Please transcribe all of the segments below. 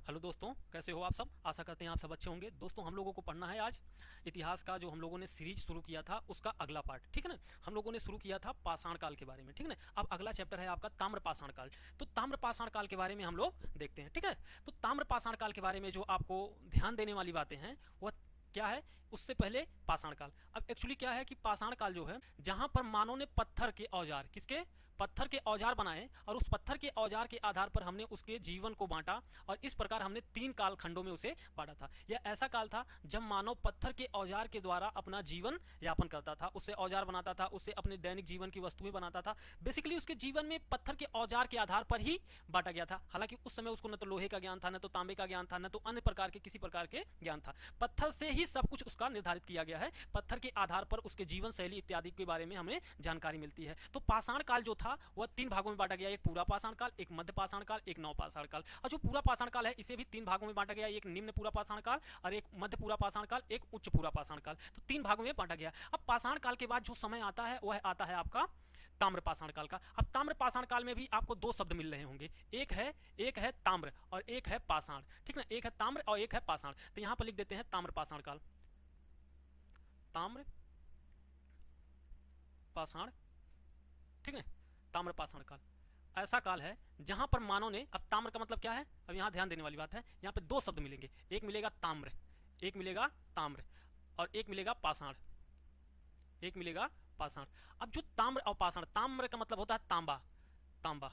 Hello दोस्तों, कैसे हो आप सब। आशा करते हैं आप सब अच्छे होंगे। दोस्तों, हम लोगों को पढ़ना है आज इतिहास का जो हम लोगों ने सीरीज शुरू किया था उसका अगला पार्ट। ठीक है ना। हम लोगों ने शुरू किया था पाषाण काल के बारे में। ठीक है ना। अब अगला चैप्टर है आपका ताम्र पाषाण काल। तो ताम्र पाषाण काल के बारे में हम लोग देखते हैं। ठीक है। तो ताम्र पाषाण काल के बारे में जो आपको ध्यान देने वाली बातें हैं वह क्या है। उससे पहले पाषाण काल। अब एक्चुअली क्या है कि पाषाण काल जो है जहां पर मानव ने पत्थर के औजार, किसके, पत्थर के औजार बनाए और उस पत्थर के औजार के आधार पर हमने उसके जीवन को बांटा और इस प्रकार हमने 3 काल खंडों में उसे बांटा था। यह ऐसा काल था जब मानव पत्थर के औजार के द्वारा अपना जीवन यापन करता था, उससे औजार बनाता था, उससे अपने दैनिक जीवन की वस्तुएं बनाता था। बेसिकली उसके जीवन में पत्थर के औजार के आधार पर ही बांटा गया था। हालांकि उस समय उसको न तो लोहे का ज्ञान था, न तो तांबे का ज्ञान था, न तो अन्य प्रकार के किसी प्रकार के ज्ञान था। पत्थर से ही सब कुछ उसका निर्धारित किया गया है। पत्थर के आधार पर उसके जीवन शैली इत्यादि के बारे में हमें जानकारी मिलती है। तो पाषाण काल जो था वह 3 भागों में बांटा गया। एक पूरा पाषाण काल, एक मध्य पाषाण काल, एक नव पाषाण काल। और जो पूरा पाषाण काल है इसे भी 3 भागों में बांटा गया। एक निम्न पूरा पाषाण काल और एक मध्य पूरा पाषाण काल, एक उच्च पूरा पाषाण काल। तो 3 भागों में बांटा गया। अब पाषाण काल के बाद जो समय आता है वह आता है आपका ताम्र पाषाण काल का। अब ताम्र पाषाण काल में भी आपको 2 शब्द मिल रहे होंगे। एक है ताम्र और एक है पाषाण। ठीक ना। एक है ताम्र और एक है पाषाण। तो यहां पर लिख देते हैं ताम्र पाषाण काल। ताम्र पाषाण। ठीक है। ताम्र पाषाण काल ऐसा काल है जहां पर मानव ने, अब ताम्र का मतलब क्या है, अब यहां ध्यान देने वाली बात है। यहां पे 2 शब्द मिलेंगे। एक मिलेगा ताम्र, एक मिलेगा ताम्र और एक मिलेगा पाषाण, एक मिलेगा पाषाण। अब जो ताम्र और पाषाण, ताम्र का मतलब होता है तांबा, तांबा।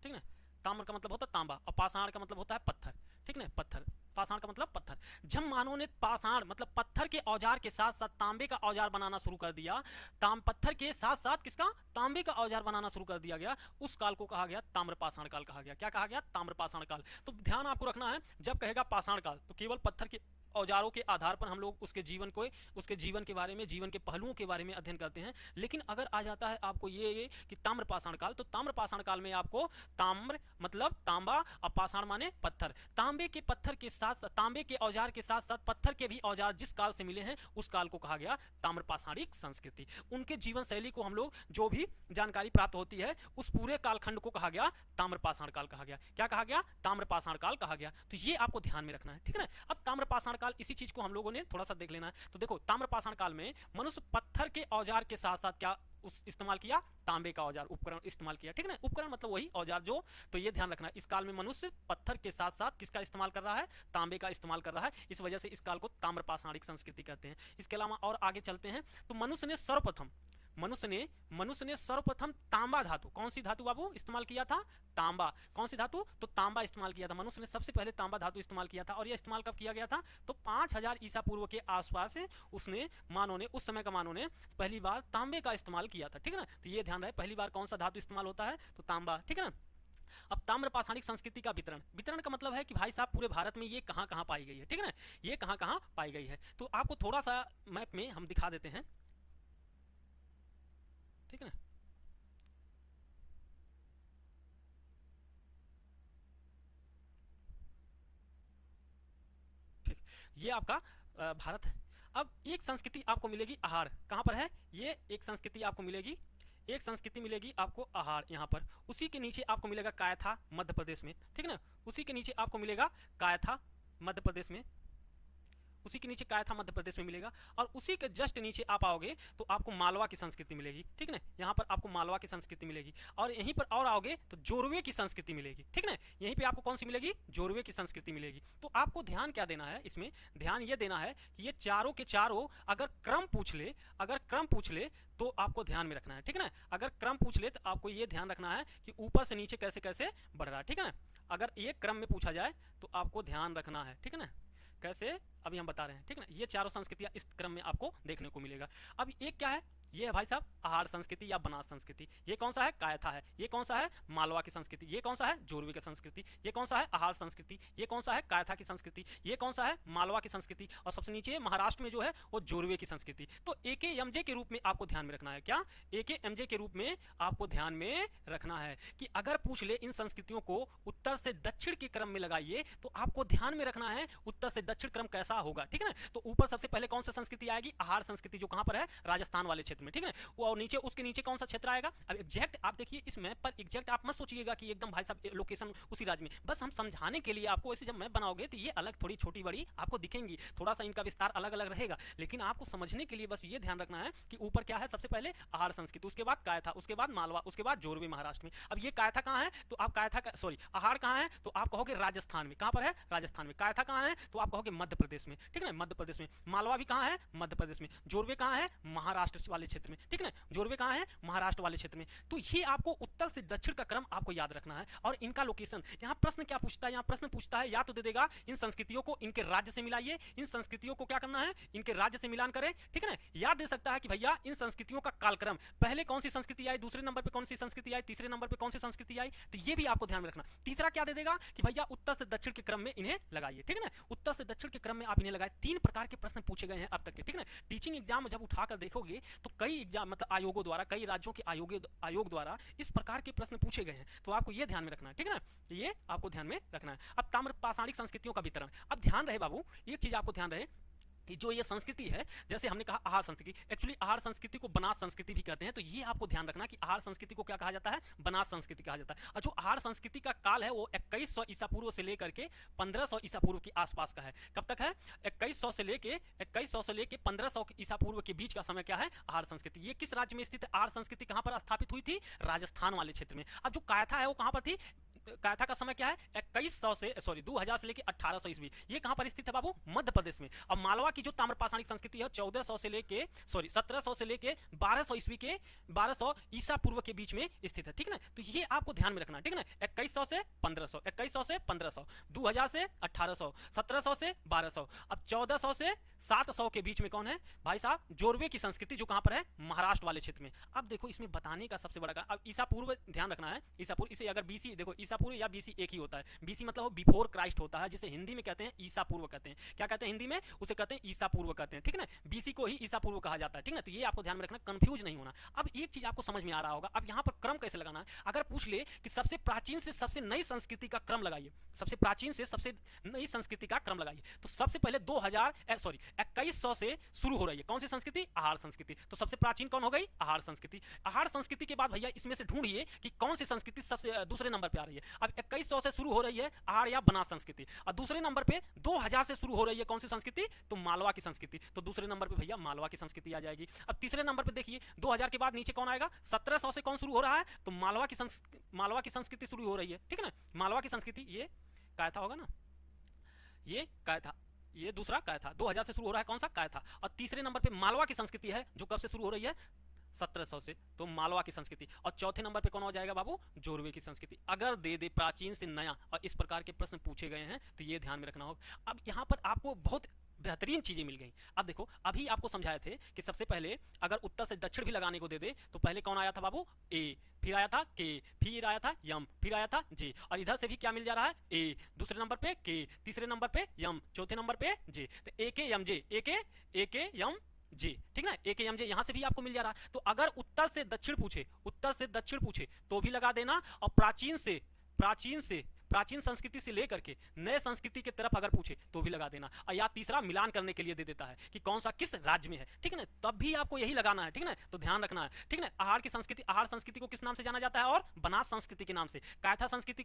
ठीक है। ताम्र का मतलब होता है तांबा और पाषाण का मतलब होता है पत्थर। ठीक है। पत्थर। पाषाण का मतलब पत्थर। जब मानव ने पाषाण मतलब पत्थर के औजार के साथ साथ तांबे का औजार बनाना शुरू कर दिया, पत्थर के साथ साथ किसका, तांबे का औजार बनाना शुरू कर दिया गया, उस काल को कहा गया ताम्र पाषाण काल कहा गया। क्या कहा गया, ताम्र पाषाण काल। तो ध्यान आपको रखना है, जब कहेगा पाषाण काल तो केवल पत्थर के औजारों के आधार पर हम लोग उसके जीवन को, उसके जीवन के बारे में, जीवन के पहलुओं के बारे में अध्ययन करते हैं। लेकिन अगर आ जाता है आपको ये कि ताम्र पाषाण काल, तो ताम्र पाषाण काल में आपको ताम्र मतलब तांबा और पाषाण माने पत्थर, तांबे के पत्थर के साथ, तांबे के औजार के साथ साथ पत्थर के भी औजार जिस काल से मिले हैं उस काल को कहा गया ताम्र पाषाणिक संस्कृति। उनके जीवन शैली को हम लोग जो भी जानकारी प्राप्त होती है उस पूरे कालखंड को कहा गया ताम्र पाषाण काल कहा गया। क्या कहा गया, ताम्र पाषाण काल कहा गया। तो ये आपको ध्यान में रखना है। ठीक है ना। अब ताम्र पाषाण काल, इसी चीज को हम लोगों ने थोड़ा सा देख लेना है। तो देखो, ताम्र पाषाण काल में मनुष्य पत्थर के औजार के साथ साथ क्या उस इस्तेमाल किया, तांबे का औजार, उपकरण इस्तेमाल किया। ठीक है ना। उपकरण मतलब वही औजार जो, तो ये ध्यान रखना, इस काल में मनुष्य पत्थर के साथ साथ किसका इस्तेमाल कर रहा है, तांबे का इस्तेमाल कर रहा है। इस वजह से इस काल को ताम्र पाषाणिक संस्कृति कहते हैं। इसके अलावा और आगे चलते हैं तो मनुष्य ने सर्वप्रथम, मनुष्य ने सर्वप्रथम तांबा धातु, कौन सी धातु बाबू इस्तेमाल किया था, तांबा। कौन सी धातु, तो तांबा इस्तेमाल किया था। मनुष्य ने सबसे पहले तांबा धातु इस्तेमाल किया था और यह इस्तेमाल कब किया गया था, तो 5000 ईसा पूर्व के आसपास उसने, मानव ने, उस समय का मानव ने पहली बार तांबे का इस्तेमाल किया था। ठीक है ना। तो ये ध्यान रहे, पहली बार कौन सा धातु इस्तेमाल होता है, तो तांबा। ठीक है ना। अब ताम्र पाषाणिक संस्कृति का वितरण, वितरण का मतलब है कि भाई साहब पूरे भारत में ये कहां कहां पाई गई है। ठीक है ना। ये कहां कहां पाई गई है तो आपको थोड़ा सा मैप में हम दिखा देते हैं। ठीक है ना। ठीक, ये आपका भारत है। अब एक संस्कृति आपको मिलेगी आहार, कहां पर है ये, एक संस्कृति आपको मिलेगी, एक संस्कृति मिलेगी आपको आहार यहां पर। उसी के नीचे आपको मिलेगा कायथा मध्य प्रदेश में। ठीक है ना। उसी के नीचे आपको मिलेगा कायथा मध्य प्रदेश में, उसी के नीचे कायथा मध्य प्रदेश में मिलेगा। और उसी के जस्ट नीचे आप आओगे तो आपको मालवा की संस्कृति मिलेगी। ठीक है ना। यहाँ पर आपको मालवा की संस्कृति मिलेगी और यहीं पर और आओगे तो जोरवे की संस्कृति मिलेगी। ठीक है ना। यहीं पे आपको कौन सी मिलेगी, जोरवे की संस्कृति मिलेगी। तो आपको ध्यान क्या देना है इसमें, ध्यान ये देना है कि ये चारों के चारों अगर क्रम पूछ ले, अगर क्रम पूछ ले तो आपको ध्यान में रखना है। ठीक है ना। अगर क्रम पूछ ले तो आपको ये ध्यान रखना है कि ऊपर से नीचे कैसे कैसे बढ़ रहा है। ठीक है ना। अगर ये क्रम में पूछा जाए तो आपको ध्यान रखना है। ठीक है ना। कैसे, अभी हम बता रहे हैं। ठीक है ना। ये चारों संस्कृतियां इस क्रम में आपको देखने को मिलेगा। अब एक क्या है, ये है भाई साहब आहार संस्कृति या बनास संस्कृति। ये कौन सा है, कायथा है। ये कौन सा है, मालवा की संस्कृति। ये कौन सा है, जोरवे की संस्कृति। ये कौन सा है, आहार संस्कृति। ये कौन सा है, कायथा की संस्कृति। ये कौन सा है, मालवा की संस्कृति। और सबसे नीचे महाराष्ट्र में जो है वो जोरवे की संस्कृति। तो AKMJ के रूप में आपको ध्यान में रखना है। क्या, AKMJ के रूप में आपको ध्यान में रखना है कि अगर पूछ ले इन संस्कृतियों को उत्तर से दक्षिण के क्रम में लगाइए तो आपको ध्यान में रखना है उत्तर से दक्षिण क्रम कैसा होगा। ठीक है ना। तो ऊपर सबसे पहले कौन सी संस्कृति आएगी, आहार संस्कृति, जो कहां पर है, राजस्थान वाले क्षेत्र में, ठीक है। और नीचे उसके नीचे कौन सा क्षेत्र आएगा। अब एग्जैक्ट आप देखिए इस मैप पर एग्जैक्ट आप मत सोचिएगा कि एकदम भाई साहब लोकेशन उसी राज्य में, बस हम समझाने के लिए आपको ऐसे जब मैप बनाओगे तो ये अलग थोड़ी छोटी बड़ी आपको दिखेंगी, थोड़ा सा इनका विस्तार अलग अलग रहेगा, लेकिन आपको समझने के लिए बस ये ध्यान रखना है कि ऊपर क्या है, सबसे पहले आहार संस्कृति, उसके बाद कायथा, उसके बाद मालवा, उसके बाद जोरवे महाराष्ट्र में। अब ये कायथा कहाँ है तो आप आहार कहाँ है तो आप कहोगे राजस्थान में, कहाँ पर है राजस्थान में। कायथा कहाँ है तो आप कहोगे मध्य प्रदेश में, ठीक है, मध्य प्रदेश में। मालवा भी कहाँ है मध्य प्रदेश में। जोरवे कहाँ है महाराष्ट्र वाले क्षेत्र में, ठीक है, जोरवे कहाँ है महाराष्ट्र वाले क्षेत्र में। तो ये आपको उत्तर से दक्षिण का क्रम आपको याद रखना है और इनका लोकेशन। यहाँ प्रश्न क्या पूछता है, यहाँ प्रश्न पूछता है या तो दे देगा इन संस्कृतियों को इनके राज्य से मिलाइए, इन संस्कृतियों को क्या करना है इनके राज्य से मिलान करें, ठीक है ना। या दे सकता है कि भैया इन संस्कृतियों का कालक्रम, पहले कौन सी संस्कृति आई, दूसरे नंबर पे कौन सी संस्कृति आई, तीसरे नंबर पे कौन सी संस्कृति आई, तो ये भी आपको ध्यान में रखना। तीसरा क्या दे देगा कि भैया उत्तर से दक्षिण के क्रम में इन्हें लगाइए, ठीक है ना, उत्तर से दक्षिण के क्रम में आप इन्हें लगाए। 3 प्रकार के प्रश्न पूछे गए हैं अब तक के, ठीक है ना। टीचिंग एग्जाम जब उठाकर देखोगे तो कई एग्जाम मतलब आयोगों द्वारा, कई राज्यों के आयोग द्वारा इस प्रकार के प्रश्न पूछे गए हैं, तो आपको ये ध्यान में रखना है, ठीक है ना, ये आपको ध्यान में रखना है। अब ताम्र पाषाणिक संस्कृतियों का वितरण, अब ध्यान रहे बाबू, एक चीज आपको ध्यान रहे, जो ये संस्कृति है, जैसे हमने कहा आहार संस्कृति, एक्चुअली आहार संस्कृति को बनास संस्कृति भी कहते हैं, तो ये आपको ध्यान रखना कि आहार संस्कृति को क्या कहा जाता है, बनास संस्कृति कहा जाता है। और जो आहार संस्कृति का काल है वो 2100 ईसा पूर्व से लेकर के 1500 ईसा पूर्व के आसपास का है। कब तक है, 2100 से लेके 1500 ईसा पूर्व के बीच का समय क्या है, आहार संस्कृति। ये किस राज्य में स्थित है, आहार संस्कृति कहां पर स्थापित हुई थी, राजस्थान वाले क्षेत्र में। अब जो कायथा है वो कहां पर थी, कायथा का समय क्या है 2000 से लेके 1800 ईस्वी, ये कहां पर स्थित है बाबू, मध्य प्रदेश में। अब मालवा की जो ताम्रपाषाणिक संस्कृति है 1700 से लेके 1200 ईस्वी के 1200 ईसा पूर्व के बीच में स्थित है, ठीक है ना। तो ये आपको ध्यान में रखना, ठीक है ना। 2100 से 1500, 2000 से 1800, 1700 से 1200, अब 1400 से 700 के बीच में कौन है भाई साहब, जोरवे की संस्कृति, जो कहां पर है महाराष्ट्र वाले क्षेत्र में। अब देखो इसमें बताने का सबसे बड़ा, अब ईसा पूर्व ध्यान रखना है, ईसा पूर्व, इसे अगर बीसी देखो, ईसा पूर्व या बीसी एक ही होता है, बीसी मतलब बिफोर क्राइस्ट होता है, जिसे हिंदी में कहते हैं ईसा पूर्व कहते हैं। क्या कहते हैं हिंदी में, उसे कहते हैं ईसा पूर्व कहते हैं, ठीक है ना। बीसी को ही ईसा पूर्व कहा जाता है, ठीक है ना। तो ये आपको ध्यान में रखना, कंफ्यूज नहीं होना। अब एक चीज आपको समझ में आ रहा होगा, अब यहाँ पर क्रम कैसे लगाना है। अगर पूछ ले कि सबसे प्राचीन से सबसे नई संस्कृति का क्रम लगाइए, सबसे प्राचीन से सबसे नई संस्कृति का क्रम लगाइए, तो सबसे पहले 2100 से शुरू हो रही है कौन सी संस्कृति, आहार संस्कृति। तो सबसे प्राचीन कौन हो गई, आहार संस्कृति। आहार संस्कृति के बाद भैया इसमें से ढूंढिए कि कौन सी संस्कृति सबसे दूसरे नंबर पे आ रही है। अब 2100 से शुरू हो रही है आहार या बनास संस्कृति, और दूसरे नंबर पे 2000 से शुरू हो रही है कौन सी संस्कृति, तो मालवा की संस्कृति। तो दूसरे नंबर पे भैया मालवा की संस्कृति आ जाएगी। अब तीसरे नंबर पे देखिए 2000 के बाद नीचे कौन आएगा, 1700 से कौन शुरू हो रहा है, तो मालवा की संस्कृति शुरू हो रही है, ठीक है ना। मालवा की संस्कृति, ये कायथा होगा ना, ये कायथा, ये दूसरा कायथा, 2000 से शुरू हो रहा है कौन सा, कायथा। और तीसरे नंबर पे मालवा की संस्कृति है, जो कब से शुरू हो रही है, 1700 से, तो मालवा की संस्कृति। और चौथे नंबर पे कौन हो जाएगा बाबू, जोरवे की संस्कृति। अगर दे दे प्राचीन से नया और इस प्रकार के प्रश्न पूछे गए हैं तो ये ध्यान में रखना होगा। अब यहाँ पर आपको बहुत बेहतरीन चीजें मिल गई। अब देखो अभी आपको समझाए थे कि सबसे पहले अगर उत्तर से दक्षिण भी लगाने को दे दे तो पहले कौन आया था बाबू, ए, फिर आया था के, फिर आया था यम, फिर आया था जे, और इधर से भी क्या मिल जा रहा है, ए, दूसरे नंबर पे के, तीसरे नंबर पे यम, चौथे नंबर पे जे। तो ए के यम जे, ए के यम जे, ठीक ना, ए के यम जे यहां से भी आपको मिल जा रहा है। तो अगर उत्तर से दक्षिण पूछे तो भी लगा देना, और प्राचीन संस्कृति से लेकर के नए संस्कृति की तरफ अगर पूछे तो भी लगा देना, और या तीसरा मिलान करने के लिए दे देता है कि कौन सा किस राज्य में है, ठीक है ना, तब भी आपको यही लगाना है, ठीक है ना। तो ध्यान रखना है, ठीक है ना। आहार संस्कृति को किस नाम से जाना जाता है, और बनास संस्कृति के नाम से। कायथा संस्कृति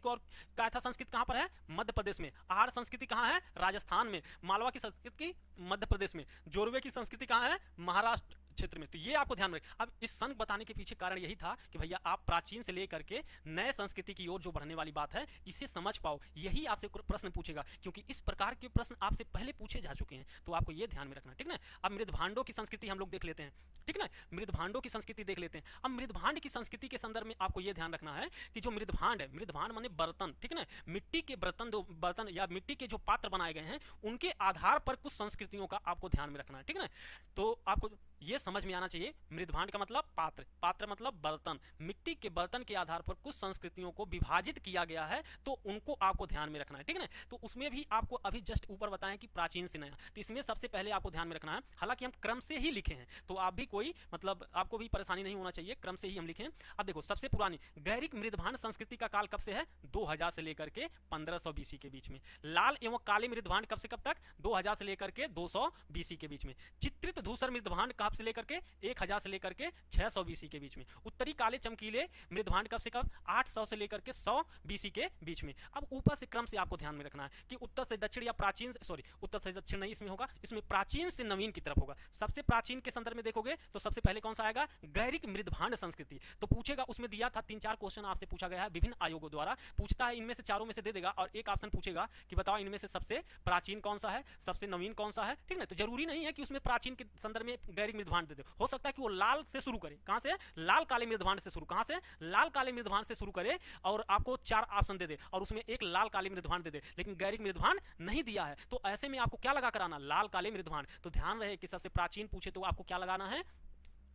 कहां पर है, मध्य प्रदेश में। आहार संस्कृति कहां है, राजस्थान में। मालवा की संस्कृति मध्य प्रदेश में। जोरवे की संस्कृति कहां है, महाराष्ट्र क्षेत्र में। तो ये आपको ध्यान रखें। अब इस संघ बताने के पीछे कारण यही था कि भैया आप प्राचीन से लेकर के नए संस्कृति की ओर जो बढ़ने वाली बात है इसे समझ पाओ, यही आपसे प्रश्न पूछेगा, क्योंकि इस प्रकार के प्रश्न आपसे पहले पूछे जा चुके हैं, तो आपको ये ध्यान में रखना, ठीक ना। अब मृदभांडों की संस्कृति हम लोग देख लेते हैं, ठीक ना, मृदभांडों की संस्कृति देख लेते हैं। अब मृदभांड की संस्कृति के संदर्भ में आपको ये ध्यान रखना है कि जो मृदभांड है, मृदभांड माने बर्तन, ठीक ना, मिट्टी के बर्तन या मिट्टी के जो पात्र बनाए गए हैं उनके आधार पर कुछ संस्कृतियों का आपको ध्यान में रखना है, ठीक ना। तो आपको ये समझ में आना चाहिए, मृदभांड का मतलब पात्र मतलब बर्तन, मिट्टी के बर्तन के आधार पर कुछ संस्कृतियों को विभाजित किया गया है, तो उनको आपको ध्यान में रखना है, ठीक है ना। तो उसमें भी आपको अभी जस्ट ऊपर बताएं कि प्राचीन से नया, तो इसमें सबसे पहले आपको ध्यान में रखना है, हालांकि हम क्रम से ही लिखे हैं, तो आप भी कोई मतलब आपको भी परेशानी नहीं होना चाहिए, क्रम से ही हम लिखे। अब देखो सबसे पुरानी गैरिक मृदभांड संस्कृति का काल कब से है, 2000 से लेकर के 1500 बीसी के बीच में। लाल एवं काले मृदभांड कब से कब तक, 2000 से लेकर के 200 बीसी के बीच में। चित्रित धूसर मृदभांड कब से लेकर के 1000 से लेकर के 600 बीसी के बीच में। उत्तरी काले चमकीले मृदभांड कब से कब 800 से लेकर के 100 बीसी के बीच में। अब ऊपर से क्रम से आपको ध्यान में रखना है कि उत्तर से दक्षिण या प्राचीन, सॉरी उत्तर से दक्षिण नहीं इसमें होगा, इसमें प्राचीन से नवीन की तरफ होगा। सबसे प्राचीन के संदर्भ में देखोगे तो सबसे पहले कौन सा आएगा, गैरिक मृदभांड संस्कृति। तो पूछेगा, उसमें दिया था 3-4 क्वेश्चन आपसे पूछा गया है विभिन्न आयोगों द्वारा, पूछता है इनमें से चारों में से दे देगा और एक ऑप्शन पूछेगा कि बताओ इनमें से सबसे प्राचीन कौन सा है, सबसे नवीन कौन सा है, ठीक ना। तो जरूरी नहीं है कि उसमें प्राचीन के संदर्भ में गैरिक मृदभांड दे दे, हो सकता है कि वो लाल से शुरू करे, कहां से, लाल काले मृदभांड से शुरू, कहां से, लाल काले मृदभांड से शुरू करे और आपको 4 ऑप्शन दे दे और उसमें एक लाल काले मृदभांड दे दे, लेकिन गैरिक मृदभांड नहीं दिया है। तो ऐसे में आपको क्या लगा कर आना, लाल काले मृदभांड। तो ध्यान रहे कि सबसे प्राचीन पूछे तो आपको क्या लगाना है,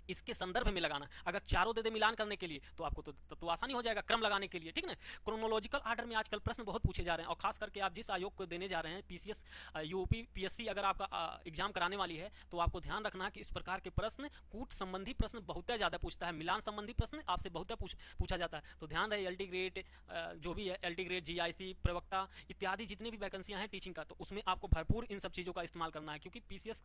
इसके संदर्भ में लगाना। अगर चारों दे दे मिलान करने के लिए तो आपको तो आसानी हो जाएगा क्रम लगाने के लिए, ठीक ना। क्रोनोलॉजिकल ऑर्डर में आजकल प्रश्न बहुत पूछे जा रहे हैं और खास करके आप जिस आयोग को देने जा रहे हैं, पीसीएस, यूपी, पीएससी, अगर आपका एग्जाम कराने वाली है तो आपको ध्यान रखना है कि इस प्रकार के प्रश्न, कूट संबंधी प्रश्न बहुत ज्यादा पूछता है, मिलान संबंधी प्रश्न आपसे बहुत पूछा जाता है। तो ध्यान रहे एलटी ग्रेड जो भी है, एलटी ग्रेड, जीआईसी, प्रवक्ता इत्यादि जितनी भी वैकेंसियां हैं टीचिंग का, तो उसमें आपको भरपूर इन सब चीजों का इस्तेमाल करना है, क्योंकि पीसीएस,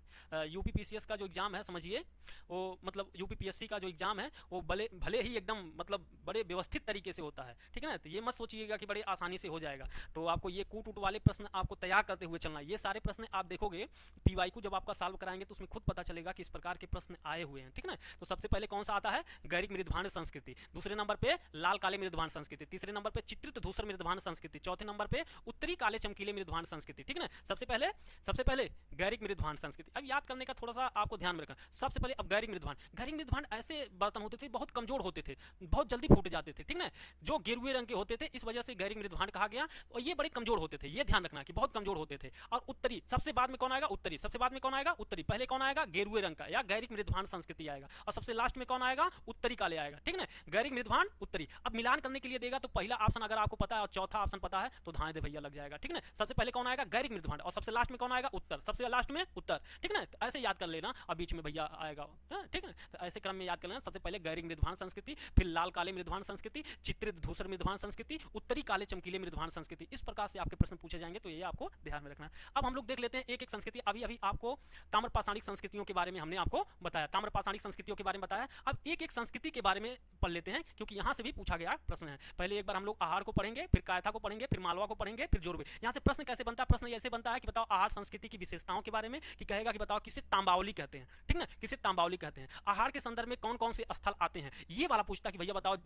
यूपी पीसीएस का जो एग्जाम है समझिए वो मतलब यूपी पीएससी का जो एग्जाम है वो भले ही एकदम मतलब बड़े व्यवस्थित तरीके से होता है, ठीक है ना। तो ये मत सोचिएगा कि बड़े आसानी से हो जाएगा। तो आपको ये कूट उट वाले प्रश्न आपको तैयार करते हुए चलना है। ये सारे प्रश्न आप देखोगे पीवाई को जब आपका सॉल्व कराएंगे तो उसमें खुद पता चलेगा कि इस प्रकार के प्रश्न आए हुए हैं, ठीक है ना। तो सबसे पहले कौन सा आता है, गैरिक मृदभांड संस्कृति, दूसरे नंबर पे लाल काले मृदभांड संस्कृति, तीसरे नंबर पे चित्रित धूसर मृदभांड संस्कृति, चौथे नंबर पे उत्तरी काले चमकीले मृदभांड संस्कृति, ठीक है ना। सबसे पहले गैरिक मृदभांड संस्कृति। अब याद करने का थोड़ा सा आपको ध्यान में रखना। सबसे पहले अब गैरिक मृदभांड ऐसे बर्तन होते थे, बहुत कमजोर होते थे, बहुत जल्दी फूट जाते थे, ठीक ना, जो गेरुए रंग के होते थे, इस वजह से गैरिक मृदभांड कहा गया। और ये बड़े कमजोर होते थे, ये ध्यान रखना कि बहुत कमजोर होते थे। और उत्तरी, सबसे बाद में कौन आएगा, उत्तरी, सबसे बाद में कौन आएगा, उत्तरी। पहले कौन आएगा, गेरुए रंग का या गैरिक मृदभांड संस्कृति आएगा, और सबसे लास्ट में कौन आएगा, उत्तरी काले आएगा, ठीक ना। गैरिक मृदभांड, उत्तरी। अब मिलान करने के लिए देगा तो पहला ऑप्शन अगर आपको पता है और चौथा ऑप्शन पता है तो धाए दे भैया लग जाएगा, ठीक ना। सबसे पहले कौन आएगा, गैरिक मृदभांड, और सबसे लास्ट में कौन आएगा, उत्तर, सबसे लास्ट में उत्तर, ठीक ना। तो ऐसे याद कर लेना और बीच में भैया आएगा, ठीक है। तो ऐसे क्रम में याद कर लेना। सबसे पहले गैरिक मृदभांड संस्कृति, फिर लाल काले मृदभांड संस्कृति, चित्रित धूसर मृदभांड संस्कृति, उत्तरी काले चमकीले मृदभांड संस्कृति। इस प्रकार से आपके प्रश्न पूछे जाएंगे, तो ये आपको ध्यान में रखना है। अब हम लोग देख लेते हैं एक एक संस्कृति। अभी आपको ताम्रपाषाणिक संस्कृतियों के बारे में हमने आपको बताया, ताम्रपाषाणिक संस्कृतियों के बारे में बताया। अब एक एक संस्कृति के बारे में पढ़ लेते हैं, क्योंकि यहां से भी पूछा गया प्रश्न है। पहले एक बार हम लोग आहार को पढ़ेंगे, फिर कायथा को पढ़ेंगे, फिर मालवा को पढ़ेंगे, फिर जोरवे। यहां से प्रश्न कैसे बनता है, प्रश्न ऐसे बनता है कि बताओ आहार संस्कृति की विशेषताओं के बारे में, कि कहेगा कि बताओ किसे तांबावली कहते हैं, ठीक ना, किसे तांबावली कहते हैं। आहार के संदर्भ में कौन कौन से स्थल आते हैं, ये वाला पूछता है कि भैया बताओ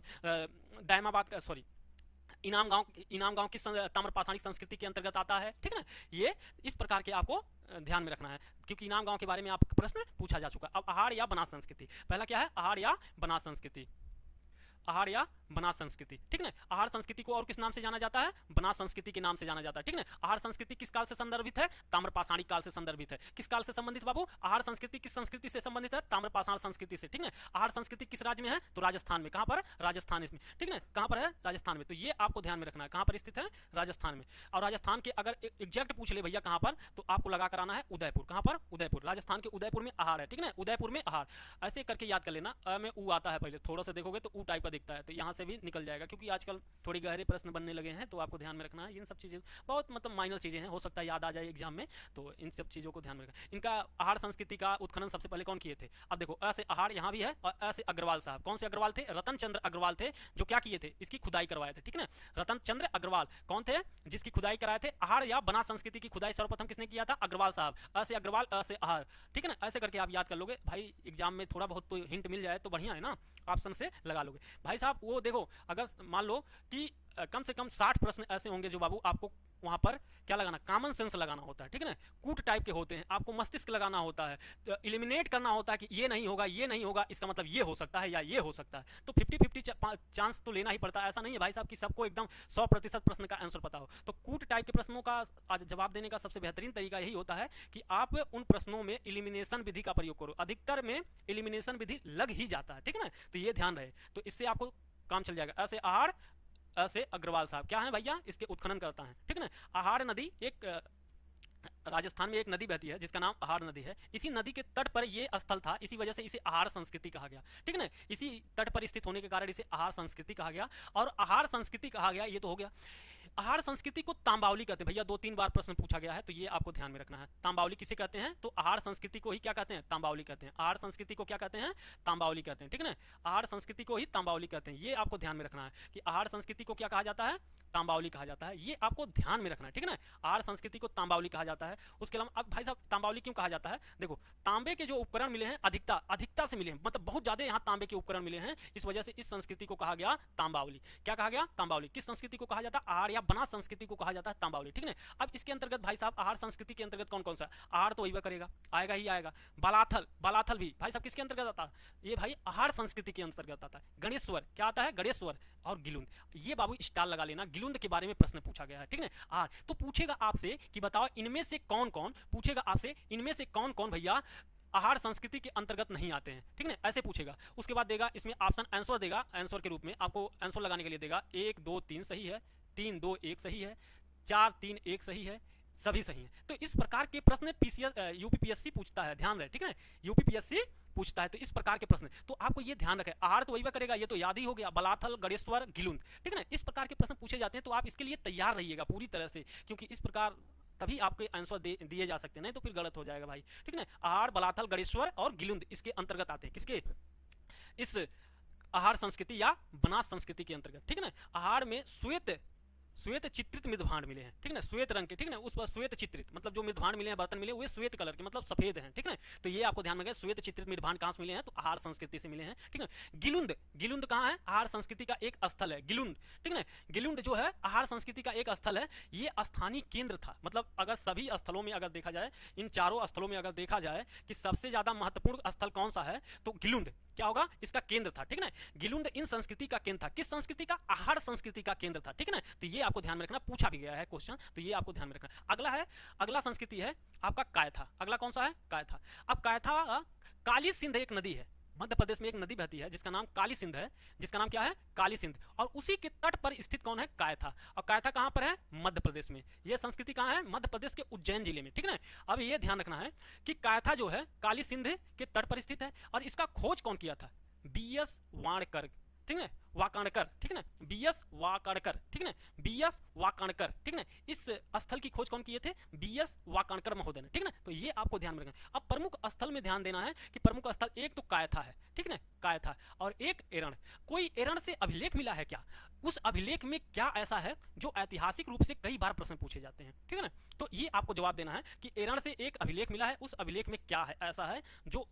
दायमाबाद, सॉरी इनाम गांव किस ताम्रपाषाणिक संस्कृति के अंतर्गत आता है, ठीक है ना। ये इस प्रकार के आपको ध्यान में रखना है, क्योंकि इनाम गांव के बारे में आपका प्रश्न पूछा जा चुका। अब आहार या बनास संस्कृति, पहला क्या है, आहार या बनास संस्कृति, आहार या बनास संस्कृति, ठीक ना। आहार संस्कृति को और किस नाम से जाना जाता है, बनास संस्कृति के नाम से जाना जाता है, ठीक ना। आहार संस्कृति किस काल से संदर्भित है, ताम्रपाषाणिक काल से संदर्भित है। किस काल से संबंधित बाबू, आहार संस्कृति किस संस्कृति से संबंधित है, ताम्रपाषाण संस्कृति से, ठीक ना। आहार संस्कृति किस राज्य में है, तो राजस्थान में। कहां पर, राजस्थान इसमें, ठीक ना, कहां पर है, राजस्थान में। तो ये आपको ध्यान में रखना है, कहां पर स्थित है, राजस्थान में। और राजस्थान के अगर एग्जैक्ट पूछ ले भैया कहां पर, तो आपको लगा कराना है उदयपुर। कहां पर, उदयपुर, राजस्थान के उदयपुर में आहार है, ठीक ना, उदयपुर में आहार। ऐसे करके याद कर लेना। अ में ऊ आता है, पहले थोड़ा सा देखोगे तो ऊ टाइप का दिखता है, तो यहां से भी निकल जाएगा, क्योंकि आजकल थोड़ी गहरे प्रश्न बनने लगे हैं, तो आपको ध्यान में रखना है। इन सब चीजें बहुत मतलब माइनर चीजें हैं, हो सकता है याद आ जाए एग्जाम में, तो इन सब चीजों को ध्यान में रखना। इनका आहार संस्कृति का उत्खनन सबसे पहले कौन किए थे, अब देखो अ से आहार यहाँ भी है, और अ से अग्रवाल साहब। कौन से अग्रवाल थे, रतन चंद्र अग्रवाल थे, जो क्या किए थे, इसकी खुदाई करवाए थे, ठीक ना। रतन चंद्र अग्रवाल कौन थे, जिसकी खुदाई कराए थे। आहार या बनास संस्कृति की खुदाई सर्वप्रथम किसने किया था, अग्रवाल साहब। अ से अग्रवाल, अ से आहार, ठीक है ना। ऐसे करके आप याद कर लोगे भाई, एग्जाम में थोड़ा बहुत तो हिंट मिल जाए तो बढ़िया है ना, ऑप्शन से लगा लोगे भाई साहब। वो देखो अगर मान लो कि कम से कम 60 प्रश्न ऐसे होंगे जो बाबू आपको वहां पर क्या लगाना, कॉमन सेंस लगाना होता है, ठीक है ना। कूट टाइप के होते हैं, आपको मस्तिष्क लगाना होता है, तो इलिमिनेट करना होता है कि ये नहीं होगा, ये नहीं होगा, इसका मतलब ये हो सकता है या ये हो सकता है। तो 50-50 चांस तो लेना ही पड़ता है। ऐसा नहीं है भाई साहब कि सबको एकदम 100% प्रश्न का आंसर पता हो। तो कूट टाइप के प्रश्नों का आज जवाब देने का सबसे बेहतरीन तरीका यही होता है कि आप उन प्रश्नों में इलिमिनेशन विधि का प्रयोग करो। अधिकतर में इलिमिनेशन विधि लग ही जाता है, ठीक है ना। तो ये ध्यान रहे, तो इससे आपको काम चल जाएगा। ऐसे आहार, ऐसे अग्रवाल साहब क्या है भैया, इसके उत्खनन करता है, ठीक है ना। आहार नदी एक राजस्थान में एक नदी बहती है जिसका नाम आहार नदी है। इसी नदी के तट पर ये स्थल था, इसी वजह से इसे आहार संस्कृति कहा गया, ठीक है ना। इसी तट पर स्थित होने के कारण इसे आहार संस्कृति कहा गया। और आहार संस्कृति कहा गया, ये तो हो गया। आहार संस्कृति को तांबावली कहते हैं भैया, 2-3 बार प्रश्न पूछा गया है, तो ये आपको ध्यान में रखना है। तांबावली किसे कहते हैं? तो आहार संस्कृति को ही क्या कहते हैं? तांबावली कहते हैं। आहार संस्कृति को क्या कहते हैं? तांबावली कहते हैं, ठीक है ना। आहार संस्कृति को ही तांबावली कहते हैं, ये आपको ध्यान में रखना है कि आहार संस्कृति को क्या कहा जाता है? तांबावली कहा जाता है, ये आपको ध्यान में रखना है, ठीक है ना। आहार संस्कृति को तांबावली कहा जाता है। उसके अलावा अब भाई साहब तांबावली क्यों कहा जाता है? देखो, तांबे के जो उपकरण मिले हैं अधिकता से मिले हैं, मतलब बहुत ज्यादा यहाँ तांबे के उपकरण मिले हैं, इस वजह से इस संस्कृति को कहा गया तांबावली। क्या कहा गया? तांबावली। किस संस्कृति को कहा जाता है? आहार या बनास संस्कृति को कहा जाता है तांबावली, ठीक है। अब इसके अंतर्गत भाई साहब आहार संस्कृति के अंतर्गत कौन कौन सा? आहार तो वही करेगा, आएगा ही आएगा। बालाथल भी भाई साहब किसके अंतर्गत आता है? ये भाई आहार संस्कृति के अंतर्गत आता है। गणेश्वर क्या आता है? गणेश्वर और गिलुंद, ये बाबू स्टार लगा लेना, गिलुंद के बारे में प्रश्न पूछा गया है, ठीक है। आहार तो पूछेगा आपसे कि बताओ इनमें से कौन कौन, पूछेगा आपसे इनमें से कौन कौन भैया आहार संस्कृति के अंतर्गत नहीं आते हैं, ठीक है, ऐसे पूछेगा। उसके बाद देगा इसमें ऑप्शन आंसर देगा, आंसर के रूप में आपको आंसर लगाने के लिए देगा 1 2 3 सही है, 3 2 1 सही है, 4 3 1 सही है, सभी सही हैं। तो इस प्रकार के प्रश्न यूपीपीएससी पूछता है, ध्यान रहे, ठीक है। यूपीपीएससी पूछता है तो इस प्रकार के प्रश्न, तो आपको ये ध्यान रखें। आहार तो वही करेगा, ये तो याद ही हो गया, बलाथल, गणेश्वर, गिलुंद, ठीक है ना। इस प्रकार के प्रश्न पूछे जाते हैं, तो आप इसके लिए तैयार रहिएगा पूरी तरह से, क्योंकि इस प्रकार तभी आपके आंसर दिए जा सकते हैं, नहीं तो फिर गलत हो जाएगा भाई, ठीक है ना। आहार, बलाथल, गणेश्वर और गिलुंद इसके अंतर्गत आते हैं, किसके? इस आहार संस्कृति या बनास संस्कृति के अंतर्गत, ठीक है ना। आहार में श्वेत चित्रित मृदभांड मिले हैं, ठीक है ना, श्वेत रंग के, ठीक है ना। उस पर श्वेत चित्रित मतलब जो मृदभांड मिले हैं, बर्तन मिले हैं, वे श्वेत कलर के मतलब सफेद हैं, ठीक है। तो ये आपको ध्यान में रखना, श्वेत चित्रित मृदभांड कहां से मिले हैं? तो आहार संस्कृति से मिले हैं, ठीक है। गिलुंद कहां है? आहार संस्कृति का एक स्थल है गिलुंद, ठीक है। गिलुंद जो है आहार संस्कृति का एक स्थल है, ये स्थानीय केंद्र था। मतलब अगर सभी स्थलों में अगर देखा जाए, इन चारों स्थलों में अगर देखा जाए कि सबसे ज्यादा महत्वपूर्ण स्थल कौन सा है, तो गिलुंद क्या होगा? इसका केंद्र था, ठीक है ना। गिलुंद इन संस्कृति का केंद्र था। किस संस्कृति का? आहार संस्कृति का केंद्र था, ठीक है ना। तो ये आपको ध्यान में रखना, पूछा भी गया है क्वेश्चन, तो ये आपको ध्यान में रखना। अगला संस्कृति है आपका कायथा। अगला कौन सा है? कायथा। अब कायथा, काली सिंध एक नदी है, मध्य प्रदेश में एक नदी बहती है जिसका नाम काली सिंध है, जिसका नाम क्या है? काली सिंध, और उसी के तट पर स्थित कौन है? कायथा। और कायथा कहां पर है? मध्य प्रदेश में। यह संस्कृति कहां है? मध्य प्रदेश के उज्जैन जिले में, ठीक है ना। अब ये ध्यान रखना है कि कायथा जो है काली सिंध के तट पर स्थित है, और इसका खोज कौन किया था? बीएस वाणकर, ठीक है, वाकाणकर, ठीक है ना, बीएस वाकाणकर, ठीक है ना, बीएस वाकाणकर, ठीक है ना। इस स्थल की खोज कौन किए थे? बीएस वाकाणकर महोदय ने, ठीक है ना। तो ये आपको ध्यान में रखना। अब प्रमुख स्थल में ध्यान देना है कि प्रमुख स्थल एक तो कायथा है, ठीक है ना, कायथा, और एक एरण। कोई एरण से अभिलेख मिला है क्या? उस अभिलेख में क्या ऐसा है जो ऐतिहासिक रूप से कई बार प्रश्न पूछे जाते हैं, ठीक है ना। तो ये आपको जवाब देना है कि एरण से एक अभिलेख मिला है, उस अभिलेख में क्या है ऐसा है जो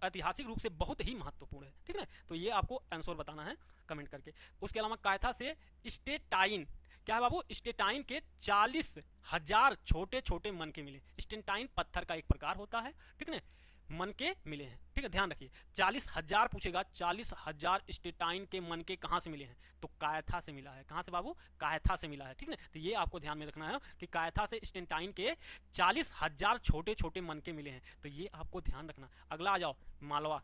ऐतिहासिक रूप से बहुत ही महत्वपूर्ण है, ठीक है ना। तो ये आपको आंसर बताना है कमेंट करके। उसके अलावा कायथा से स्टेटाइन, क्या है बाबू? स्टेटाइन के 40,000 छोटे छोटे मनके मिले। स्टेटाइन पत्थर का एक प्रकार होता है, ठीक है ना, मनके मिले हैं, ठीक है, ध्यान रखिए। 40,000 पूछेगा, 40,000 स्टेटाइन के मनके कहां से मिले हैं? तो कायथा से मिला है। कहां से बाबू? कायथा से मिला है, ठीक है। तो ये आपको ध्यान में रखना है कि कायथा से स्टेटाइन के 40,000 छोटे छोटे मनके मिले हैं, तो ये आपको ध्यान रखना। अगला आ जाओ, मालवा।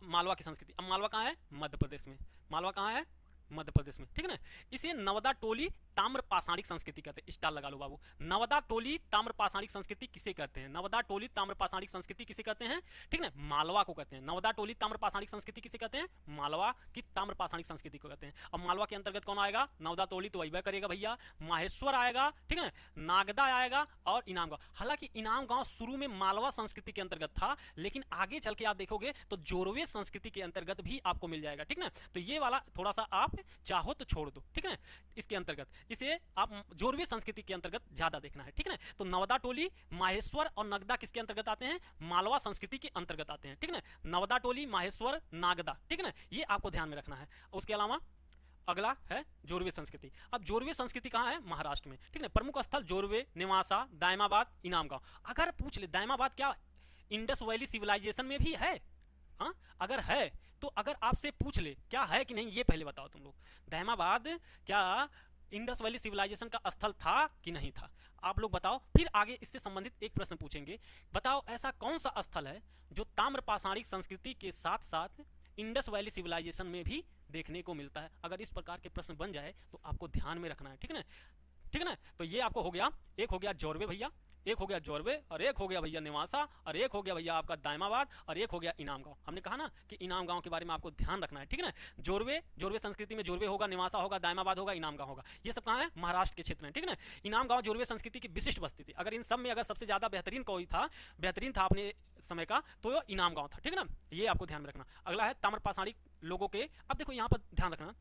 मालवा की संस्कृति। अब मालवा कहाँ है? मध्य प्रदेश में। मालवा कहाँ है? मध्य प्रदेश में, ठीक है ना। इसे नवदा टोली ताम्र पाषाणिक संस्कृति कहते हैं। स्टार लगा लो बाबू। नवदा टोली ताम्र पाषाणिक संस्कृति किसे कहते हैं? नवदा टोली ताम्र पाषाणिक संस्कृति किसे कहते हैं? ठीक है ना, मालवा को कहते हैं। नवदा टोली ताम्र पाषाणिक संस्कृति किसे कहते हैं? मालवा की ताम्र पाषाणिक संस्कृति को कहते हैं। अब मालवा के अंतर्गत कौन आएगा? नवदा टोली तो वही करेगा भैया, माहेश्वर आएगा, ठीक है, नागदा आएगा और इनाम गांव। हालांकि इनाम गांव शुरू में मालवा संस्कृति के अंतर्गत था, लेकिन आगे चल के आप देखोगे तो जोरवे संस्कृति के अंतर्गत भी आपको मिल जाएगा, ठीक है। तो ये वाला थोड़ा सा आप चाहो तो छोड़ दो, ठीक है। इसके अंतर्गत इसे आप जोरवे संस्कृति के अंतर्गत ज्यादा देखना है, ठीक है। तो नवदा टोली, माहेश्वर और नगदा किसके अंतर्गत आते हैं? मालवा संस्कृति के अंतर्गत आते हैं, ठीक है। नवदा टोली, माहेश्वर, नागदा, ठीक है ना, ये आपको ध्यान में रखना है। उसके अलावा अगला है जोरवे संस्कृति। अब जोरवे संस्कृति कहाँ है? महाराष्ट्र में, ठीक है। प्रमुख स्थल जोरवे, निवासा, दायमाबाद, इनाम गांव। अगर पूछ ले दायमाबाद क्या इंडस वैली सिविलाइजेशन में भी है? हाँ, अगर है तो अगर आपसे पूछ ले क्या है कि नहीं, ये पहले बताओ तुम लोग। दायमाबाद क्या इंडस वैली सिविलाइजेशन का स्थल था कि नहीं था? आप लोग बताओ। फिर आगे इससे संबंधित एक प्रश्न पूछेंगे, बताओ ऐसा कौन सा स्थल है जो ताम्र पाषाणिक संस्कृति के साथ साथ इंडस वैली सिविलाइजेशन में भी देखने को मिलता है? अगर इस प्रकार के प्रश्न बन जाए तो आपको ध्यान में रखना है, ठीक है ना, ठीक है ना। तो ये आपको हो गया, एक हो गया जोरवे भैया, एक हो गया जोरवे, और एक हो गया भैया नेवासा, और एक हो गया भैया आपका दायमाबाद, और एक हो गया इनाम गांव। हमने कहा ना कि इनाम गांव के बारे में आपको ध्यान रखना है, ठीक है ना। जोरवे, जोरवे संस्कृति में जोरवे होगा, नेवासा होगा, दायमाबाद होगा, इनाम गांव होगा। ये सब कहाँ है? महाराष्ट्र के क्षेत्र में, ठीक है ना। इनाम गांव जोरवे संस्कृति की विशिष्ट बस्ती थी। अगर इन सब में अगर सबसे ज्यादा बेहतरीन था अपने समय का, तो इनाम गांव था, ठीक है ना। ये आपको ध्यान में रखना। अगला है ताम्रपाषाणी लोगों के। अब देखो यहाँ पर ध्यान रखना,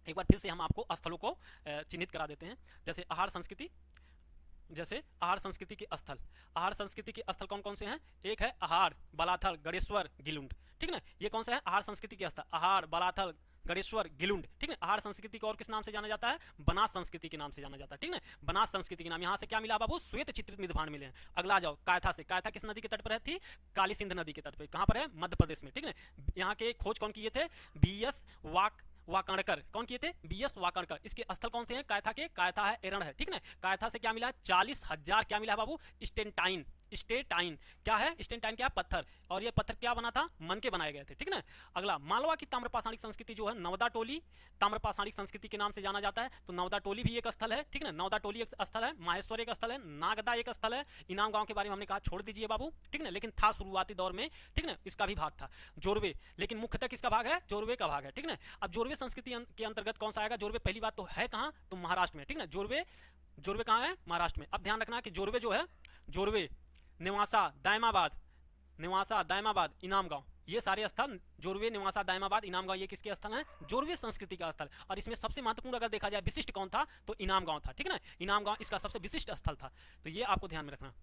एक बार फिर से हम आपको स्थलों को चिन्हित करा देते हैं। जैसे आहार संस्कृति, जैसे आहार संस्कृति के स्थल, आहार संस्कृति के स्थल कौन कौन से हैं? एक है आहार, बलाथल, गणेश्वर, गिलुंड, ठीक है ना। ये कौन सा है? आहार संस्कृति के स्थल, आहार, बलाथल, गणेश्वर, गिलुंड, ठीक है। आहार संस्कृति को और किस नाम से जाना जाता है? बनास संस्कृति के नाम से जाना जाता है, ठीक है। बनास संस्कृति के नाम, यहाँ से क्या मिला बाबू? श्वेत चित्रित निधभांड मिले हैं। अगला जाओ कायथा से। कायथा किस नदी के तट पर है थी? काली सिंध नदी के तट पर। कहाँ पर है? मध्य प्रदेश में, ठीक है। यहाँ के खोज कौन किए थे? बीएस वाकणकर। कौन किए थे? बीएस वाकणकर। इसके स्थल कौन से हैं कायथा के? कायथा है, एरण है, ठीक है। कायथा से क्या मिला? 40,000 क्या मिला है बाबू? स्टेनटाइन। स्टेटाइन क्या है? स्टेनटाइन क्या है? पत्थर। और ये पत्थर क्या बना था? मन के बनाए गए थे, ठीक है ना। अगला, मालवा की ताम्रपाषाणिक संस्कृति जो है, नवदा टोली ताम्रपाषाणिक संस्कृति के नाम से जाना जाता है। तो नवदा टोली भी एक स्थल है, ठीक है ना। नवदा टोली एक स्थल है, माहेश्वर एक स्थल है, नागदा एक स्थल है। इनाम गांव के बारे में हमने कहा छोड़ दीजिए बाबू, ठीक है ना, लेकिन था शुरुआती दौर में, ठीक है ना, इसका भी भाग था। जोरवे, लेकिन मुख्यतः किसका भाग है? जोरवे का भाग है, ठीक है ना। अब जोरवे संस्कृति के अंतर्गत कौन सा आएगा? जोरवे पहली बात तो है कहाँ? तो महाराष्ट्र में, ठीक है ना। जोरवे कहाँ है? महाराष्ट्र में। अब ध्यान रखना कि जोरवे जो है, जोरवे, नेवासा, दायमाबाद, इनाम गांव, ये सारे स्थल, जोरवे, नेवासा, दायमाबाद, इनाम गांव, ये किसके स्थल हैं? जोरवे संस्कृति का स्थल। और इसमें सबसे महत्वपूर्ण अगर देखा जाए विशिष्ट कौन था, तो इनाम गांव था, ठीक है ना। इनाम गांव इसका सबसे विशिष्ट स्थल था। तो ये आपको ध्यान में रखना।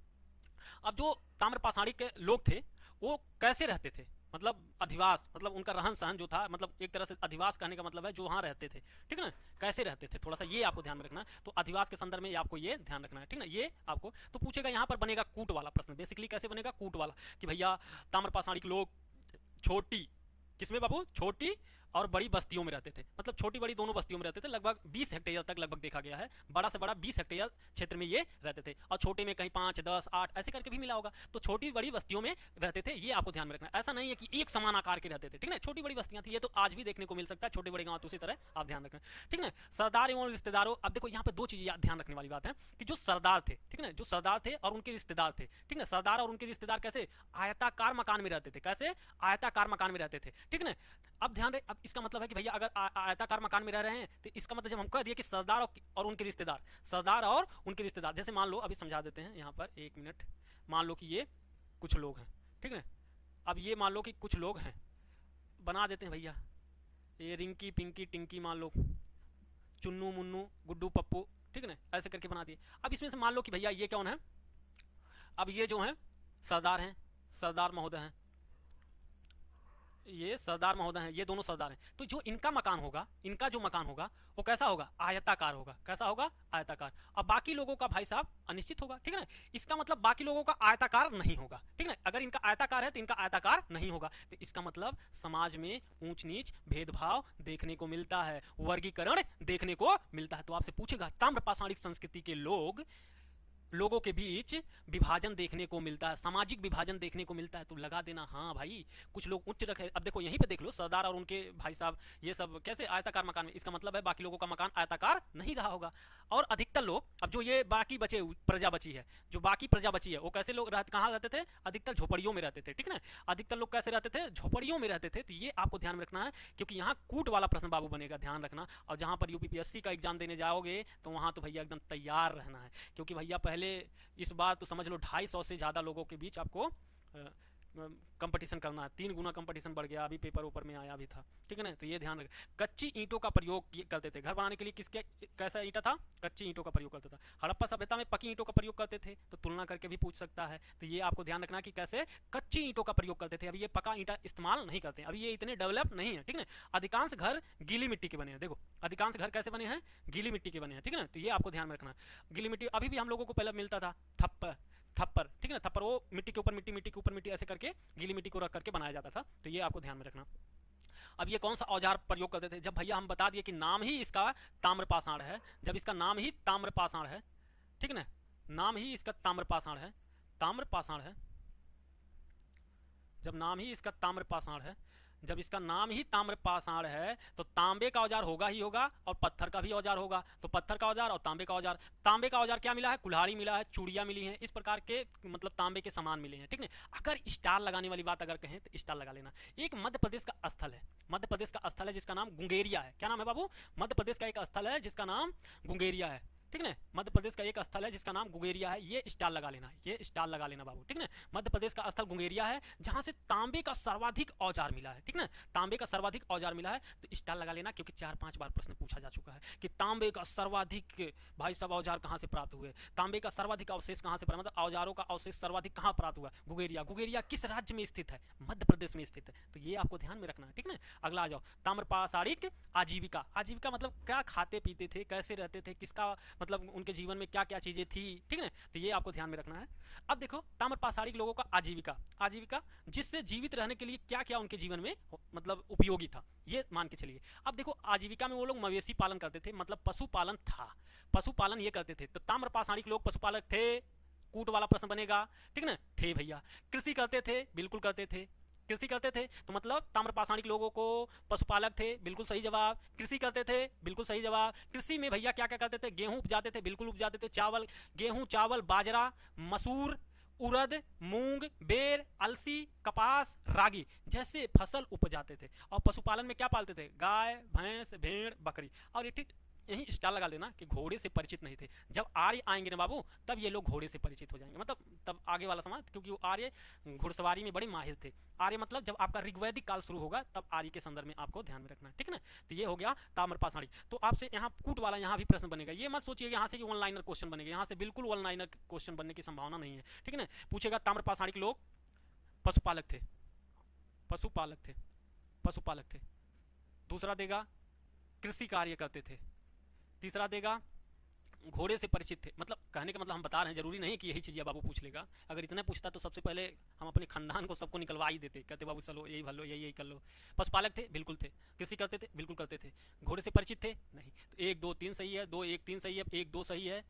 अब जो ताम्रपाषाणी के लोग थे वो कैसे रहते थे? मतलब अधिवास, मतलब उनका रहन सहन जो था, मतलब एक तरह से अधिवास कहने का मतलब है जो वहाँ रहते थे, ठीक है ना। कैसे रहते थे, थोड़ा सा ये आपको ध्यान में रखना। तो अधिवास के संदर्भ में ये आपको ये ध्यान रखना है, ठीक है ना। ये आपको तो पूछेगा, यहाँ पर बनेगा कूट वाला प्रश्न। बेसिकली कैसे बनेगा? कूट वाला, कि भैया ताम्रपाषाणी के लोग छोटी, किसमें बाबू? छोटी और बड़ी बस्तियों में रहते थे। मतलब छोटी बड़ी दोनों बस्तियों में रहते थे। लगभग 20 हेक्टेयर तक लगभग देखा गया है। बड़ा से बड़ा 20 हेक्टेयर क्षेत्र में ये रहते थे, और छोटे में कहीं 5, 10, 8 ऐसे करके भी मिला होगा। तो छोटी बड़ी बस्तियों में रहते थे, ये आपको ध्यान में रखना। ऐसा नहीं है कि एक समान आकार के रहते थे, ठीक है। छोटी बड़ी बस्तियां थी, ये तो आज भी देखने को मिल सकता है, छोटे बड़े गाँव तो उसी तरह आप ध्यान रखना, ठीक है। सरदार एवं रिश्तेदारों, अब देखो यहाँ पे दो चीजें ध्यान रखने वाली बात है कि जो सरदार थे, ठीक है ना, जो सरदार थे और उनके रिश्तेदार थे, ठीक है। सरदार और उनके रिश्तेदार कैसे? आयताकार मकान में रहते थे। कैसे? आयताकार मकान में रहते थे, ठीक है ना। अब ध्यान रहे, अब इसका मतलब है कि भैया अगर आयताकार मकान में रह रहे हैं, तो इसका मतलब जब हम कह दिए कि सरदार और उनके रिश्तेदार, सरदार और उनके रिश्तेदार, जैसे मान लो, अभी समझा देते हैं यहाँ पर, एक मिनट। मान लो कि ये कुछ लोग हैं, ठीक है। अब ये मान लो कि कुछ लोग हैं, बना देते हैं भैया, ये रिंकी पिंकी टिंकी, मान लो चुन्नू मुन्नू गुड्डू पप्पू, ठीक है ना, ऐसे करके बना दिए। अब इसमें से मान लो कि भैया ये कौन है? अब ये जो है सरदार हैं, सरदार महोदय हैं, ये सरदार महोदय हैं, ये दोनों सरदार हैं। तो जो इनका मकान होगा, इनका जो मकान होगा वो कैसा होगा? आयताकार होगा। कैसा होगा? आयताकार। अब बाकी लोगों का भाई साहब अनिश्चित होगा, ठीक है ना। इसका मतलब बाकी लोगों का आयताकार नहीं होगा, ठीक है ना। अगर इनका आयताकार है तो इनका आयताकार नहीं होगा। तो इसका मतलब समाज में ऊंच नीच भेदभाव देखने को मिलता है, वर्गीकरण देखने को मिलता है। तो आपसे पूछेगा ताम्रपाषाणिक संस्कृति के लोगों के बीच विभाजन देखने को मिलता है, सामाजिक विभाजन देखने को मिलता है। तो लगा देना हाँ भाई, कुछ लोग उच्च रखे। अब देखो यहीं पे देख लो, सरदार और उनके भाई साहब ये सब कैसे आयताकार मकान में, इसका मतलब है बाकी लोगों का मकान आयताकार नहीं रहा होगा। और अधिकतर लोग, अब जो ये बाकी बचे प्रजा बची है, जो बाकी प्रजा बची है, वो कैसे लोग कहाँ रहते थे? अधिकतर झोपड़ियों में रहते थे, ठीक है ना। अधिकतर लोग कैसे रहते थे? झोपड़ियों में रहते थे। तो ये आपको ध्यान में रखना है, क्योंकि यहाँ कूट वाला प्रश्न बाबू बनेगा, ध्यान रखना। और जहाँ पर यूपीपीएससी का एग्जाम देने जाओगे तो वहाँ तो भैया एकदम तैयार रहना है, क्योंकि भैया पहले इस बार तो समझ लो 250 से ज़्यादा लोगों के बीच आपको कंपटीशन करना है। 3 गुना कंपटीशन बढ़ गया, अभी पेपर ऊपर में आया भी था, ठीक है ना। तो ये ध्यान रखें। कच्ची ईंटों का प्रयोग करते थे घर बनाने के लिए। किसके कैसा ईंटा था? कच्ची ईंटों का प्रयोग करता था। हड़प्पा सभ्यता में पकी ईंटों का प्रयोग करते थे, तो तुलना करके भी पूछ सकता है। तो ये आपको ध्यान रखना कि कैसे कच्ची ईंटों का प्रयोग करते थे। अभी ये पका ईंटा इस्तेमाल नहीं करते, अभी ये इतने डेवलप नहीं है, ठीक है। अधिकांश घर गीली मिट्टी के बने हैं। देखो अधिकांश घर कैसे बने हैं? गीली मिट्टी के बने हैं, ठीक है ना। तो ये आपको ध्यान में रखना। गीली मिट्टी अभी भी हम लोगों को पहले मिलता था, थप्पर, ठीक है ना। थप्पर वो मिट्टी के ऊपर मिट्टी, मिट्टी के ऊपर मिट्टी, ऐसे करके गीली मिट्टी को रख करके बनाया जाता था। तो ये आपको ध्यान में रखना। अब ये कौन सा औजार प्रयोग करते थे? जब भैया हम बता दिए कि नाम ही इसका ताम्रपाषाण है, जब इसका नाम ही ताम्रपाषाण है, ठीक है ना, नाम ही इसका ताम्रपाषाण है, ताम्रपाषाण है, जब नाम ही इसका ताम्रपाषाण है, जब इसका नाम ही ताम्र पाषाण है तो तांबे का औजार होगा ही होगा और पत्थर का भी औजार होगा। तो पत्थर का औजार और तांबे का औजार, तांबे का औजार क्या मिला है, कुल्हाड़ी मिला है, चूड़ियां मिली हैं, इस प्रकार के मतलब तांबे के सामान मिले हैं, ठीक है। अगर स्टार लगाने वाली बात अगर कहें तो स्टार लगा लेना। एक मध्य प्रदेश का स्थल है, मध्य प्रदेश का स्थल है जिसका नाम गुंगेरिया है। क्या नाम है बाबू, मध्य प्रदेश का एक स्थल है जिसका नाम गुंगेरिया है, ठीक है। मध्य प्रदेश का एक स्थल है जिसका नाम गुंगेरिया है, ये स्टार लगा लेना, ये स्टार लगा लेना बाबू, ठीक है। मध्य प्रदेश का स्थल गुंगेरिया है जहां से तांबे का सर्वाधिक औजार मिला है, ठीक है। तांबे का सर्वाधिक औजार मिला है तो स्टार लगा लेना, क्योंकि 4-5 बार प्रश्न पूछा जा चुका है कि तांबे का सर्वाधिक भाई सब औजार कहां से प्राप्त हुए, तांबे का सर्वाधिक अवशेष कहां से प्राप्त, मतलब औजारों का अवशेष सर्वाधिक कहां प्राप्त हुआ, गुंगेरिया। गुंगेरिया किस राज्य में स्थित है, मध्य प्रदेश में स्थित है, तो ये आपको ध्यान में रखना है, ठीक है। अगला आ जाओ, ताम्रपाषाणिक आजीविका। आजीविका मतलब क्या खाते पीते थे, कैसे रहते थे, किसका मतलब उनके जीवन में क्या क्या चीजें थी, ठीक है। तो ये आपको ध्यान में रखना है। अब देखो ताम्रपाषाणिक लोगों का आजीविका, आजीविका जिससे जीवित रहने के लिए क्या क्या उनके जीवन में मतलब उपयोगी था, ये मान के चलिए। अब देखो आजीविका में वो लोग मवेशी पालन करते थे, मतलब पशुपालन था, पशुपालन ये करते थे। तो ताम्रपाषाणिक लोग पशुपालक थे, कूट वाला प्रश्न बनेगा, ठीक है, थे भैया। कृषि करते थे, बिल्कुल करते थे, कृषि करते थे, तो मतलब ताम्रपाषाणिक लोगों को पशुपालक थे, बिल्कुल सही जवाब। कृषि करते थे, बिल्कुल सही जवाब। कृषि में भैया क्या क्या करते थे, गेहूं उपजाते थे, बिल्कुल उपजाते थे, चावल, गेहूं, चावल, बाजरा, मसूर, उड़द, मूंग, बेर, अलसी, कपास, रागी जैसे फसल उपजाते थे। और पशुपालन में क्या पालते थे, गाय, भैंस, भेड़, बकरी। और ये यही स्टार लगा लेना कि घोड़े से परिचित नहीं थे। जब आर्य आएंगे ना बाबू तब ये लोग घोड़े से परिचित हो जाएंगे, मतलब तब आगे वाला समाज, क्योंकि वो आर्य घुड़सवारी में बड़े माहिर थे। आर्य मतलब जब आपका ऋग्वैदिक काल शुरू होगा तब आर्य के संदर्भ में आपको ध्यान में रखना है, ठीक है ना। तो ये हो गया ताम्रपाषाणी। तो आपसे यहाँ कूट वाला यहाँ भी प्रश्न बनेगा, ये मत सोचिए यहाँ से वन लाइनर क्वेश्चन बनेगा, यहाँ से बिल्कुल वन लाइनर क्वेश्चन बनने की संभावना नहीं है, ठीक है ना। पूछेगा ताम्रपाषाणी के लोग पशुपालक थे, पशुपालक थे, पशुपालक थे। दूसरा देगा कृषि कार्य करते थे। तीसरा देगा घोड़े से परिचित थे। मतलब कहने का मतलब हम बता रहे हैं, जरूरी नहीं कि यही चीज़ बाबू पूछ लेगा। अगर इतना पूछता तो सबसे पहले हम अपने खानदान को सबको निकलवा ही देते, कहते बाबू चलो यही भर लो, यही कर लो। पशुपालक थे, बिल्कुल थे। कृषि करते थे, बिल्कुल करते थे। घोड़े से परिचित थे, नहीं। तो 1 2 3 सही है, 2 1 3 सही है, 1 2 सही है,